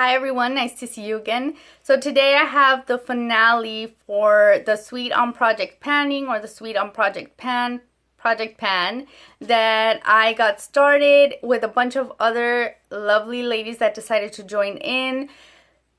Hi everyone, nice to see you again. So today I have the finale for the Sweet on Project Panning, or the Sweet on Project Pan that I got started with a bunch of other lovely ladies that decided to join in,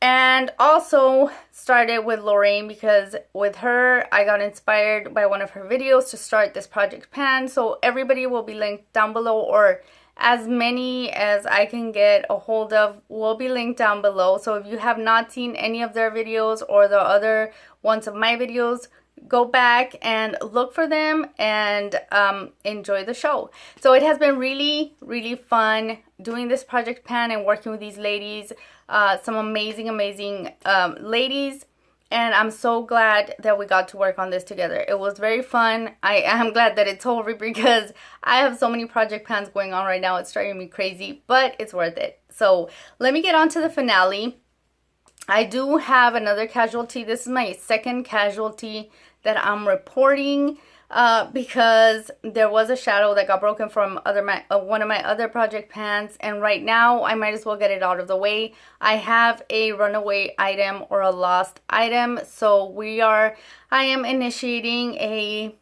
and also started with Lorraine because with her I got inspired by one of her videos to start this Project Pan. So everybody will be linked down below, or as many as I can get a hold of will be linked down below. So if you have not seen any of their videos or the other ones of my videos, go back and look for them and enjoy the show. So it has been really fun doing this Project Pan and working with these ladies, some amazing ladies. And I'm so glad that we got to work on this together. It was very fun. I am glad that it's over because I have so many project pans going on right now. It's driving me crazy, but it's worth it. So let me get on to the finale. I do have another casualty. This is my second casualty that I'm reporting because there was a shadow that got broken from one of my other project pans, and right now I might as well get it out of the way. I have a runaway item or a lost item, so I am initiating a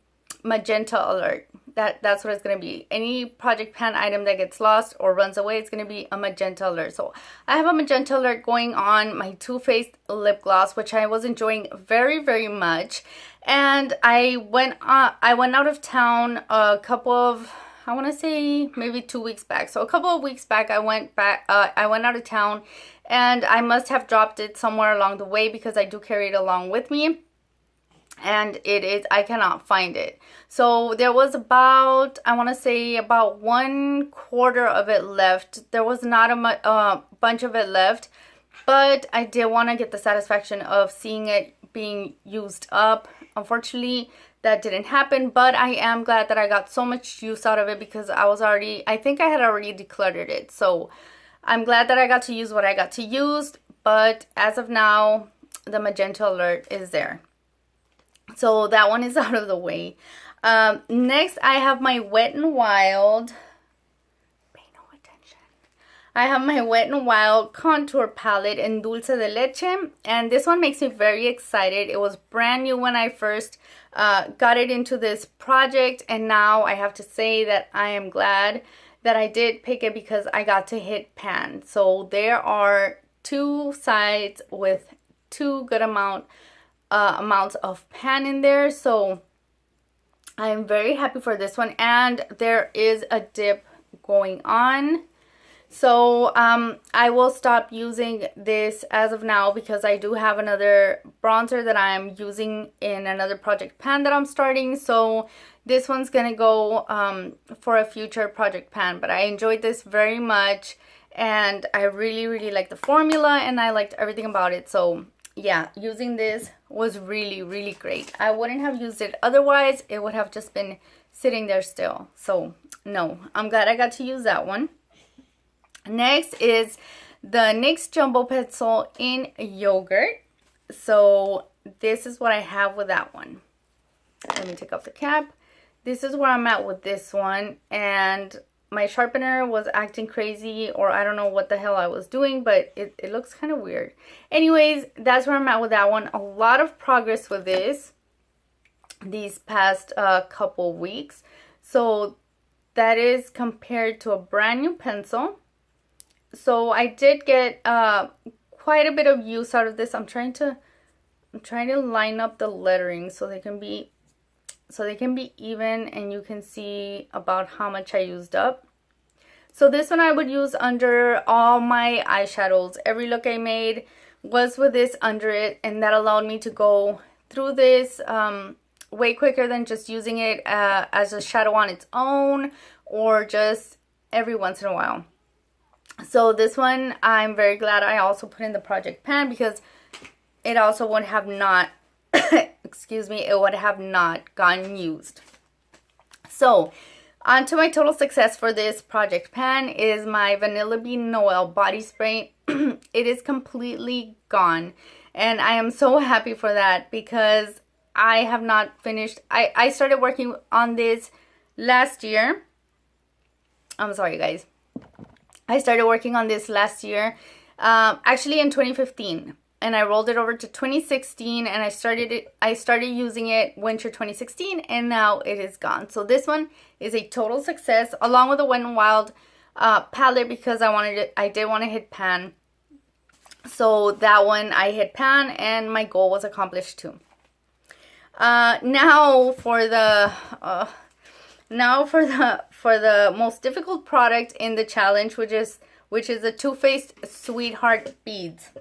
magenta alert. That's what it's going to be. Any project pan item that gets lost or runs away, it's going to be a magenta alert. So I have a magenta alert going on my Too Faced lip gloss, which I was enjoying very much. And I went out of town a couple of, I want to say maybe 2 weeks back. So a couple of weeks back I went out of town, and I must have dropped it somewhere along the way because I do carry it along with me. And I cannot find it. So there was about, I want to say about 1/4 of it left. There was not a bunch of it left, but I did want to get the satisfaction of seeing it being used up. Unfortunately, that didn't happen, but I am glad that I got so much use out of it because I think I had already decluttered it. So I'm glad that I got to use what I got to use, but as of now, the magenta alert is there. So that one is out of the way. Next, I have my Wet n Wild. Pay no attention. I have my Wet n Wild contour palette in Dulce de Leche, and this one makes me very excited. It was brand new when I first got it into this project, and now I have to say that I am glad that I did pick it because I got to hit pan. So there are two sides with two good amounts of pan in there, so I'm very happy for this one. And there is a dip going on, so I will stop using this as of now because I do have another bronzer that I'm using in another project pan that I'm starting. So this one's gonna go for a future project pan, but I enjoyed this very much, and I really like the formula, and I liked everything about it. So yeah, using this was really great. I wouldn't have used it otherwise. It would have just been sitting there still. So no, I'm glad I got to use that one. Next is the NYX Jumbo Pencil in Yogurt. So this is what I have with that one. Let me take off the cap. This is where I'm at with this one, and my sharpener was acting crazy, or I don't know what the hell I was doing, but it looks kind of weird. Anyways, that's where I'm at with that one. A lot of progress with this these past couple weeks. So that is compared to a brand new pencil. So I did get quite a bit of use out of this. I'm trying to line up the lettering so they can be even, and you can see about how much I used up. So this one I would use under all my eyeshadows. Every look I made was with this under it, and that allowed me to go through this way quicker than just using it as a shadow on its own, or just every once in a while. So this one I'm very glad I also put in the project pan because it also would have not excuse me, it would have not gotten used. So on to my total success for this project pan is my Vanilla Bean Noel body spray. It is completely gone, and I am so happy for that because I have not finished. I started working on this last year. I'm sorry guys, I started working on this last year actually in 2015, and I rolled it over to 2016, and I started using it winter 2016, and now it is gone. So this one is a total success, along with the Wet n Wild palette, because I did want to hit pan. So that one I hit pan, and my goal was accomplished too. Now for the most difficult product in the challenge, which is the Too Faced Sweetheart Beads.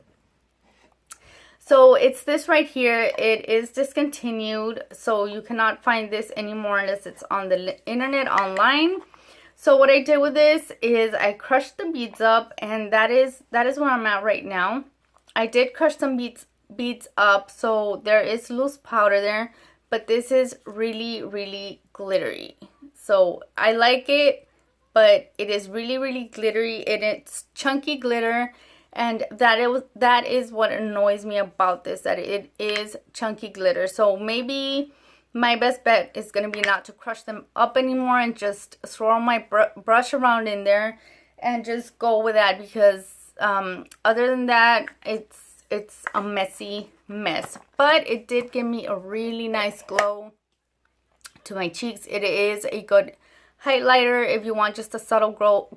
So it's this right here. It is discontinued, so you cannot find this anymore unless it's on the internet online. So what I did with this is I crushed the beads up, and that is where I'm at right now. I did crush some beads up, so there is loose powder there, but this is really, really glittery. So I like it, but it is really, really glittery, and it's chunky glitter. And that is what annoys me about this, that it is chunky glitter. So maybe my best bet is going to be not to crush them up anymore and just swirl my brush around in there and just go with that, because other than that, it's a messy mess. But it did give me a really nice glow to my cheeks. It is a good highlighter. If you want just a subtle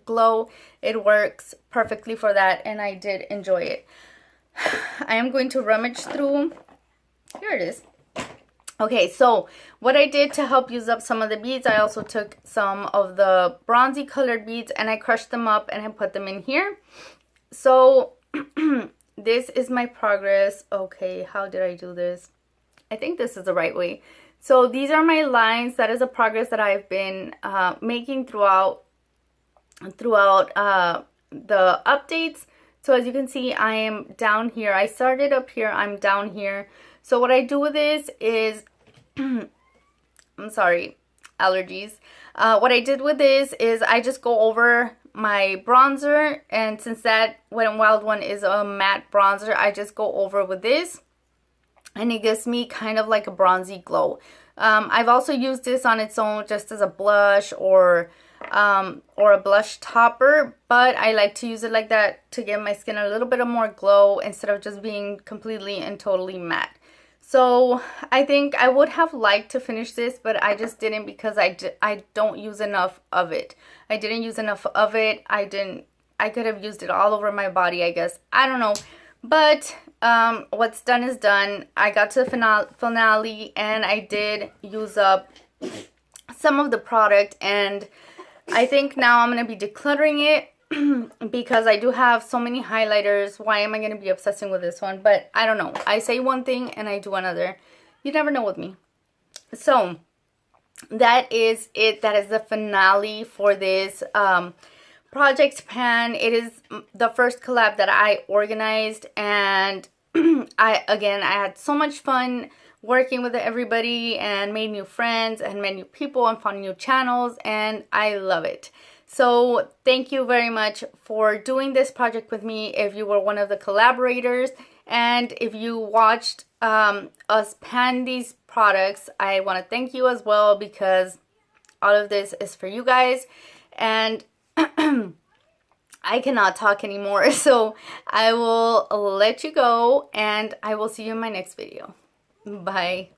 glow, it works perfectly for that, and I did enjoy it. I am going to rummage through. Here it is. Okay, so what I did to help use up some of the beads, I also took some of the bronzy colored beads and I crushed them up and I put them in here. So this is my progress. Okay, how did I do this? I think this is the right way. So these are my lines. That is a progress that I've been making throughout the updates. So as you can see, I am down here. I started up here, I'm down here. So what I do with this is, I'm sorry, allergies. What I did with this is I just go over my bronzer, and since that Wet n Wild one is a matte bronzer, I just go over with this, and it gives me kind of like a bronzy glow. I've also used this on its own just as a blush or a blush topper, but I like to use it like that to give my skin a little bit of more glow instead of just being completely and totally matte. So I think I would have liked to finish this, but I just didn't, because I don't use enough of it. I didn't use enough of it. I could have used it all over my body, I guess. I don't know. But what's done is done. I got to the finale and I did use up some of the product, and I think now I'm going to be decluttering it because I do have so many highlighters. Why am I going to be obsessing with this one? But I don't know. I say one thing and I do another. You never know with me. So that is it. That is the finale for this Project Pan. It is the first collab that I organized, and I had so much fun working with everybody and made new friends and met new people and found new channels, and I love it. So thank you very much for doing this project with me if you were one of the collaborators, and if you watched us pan these products, I want to thank you as well, because all of this is for you guys. And I cannot talk anymore, so I will let you go, and I will see you in my next video. Bye.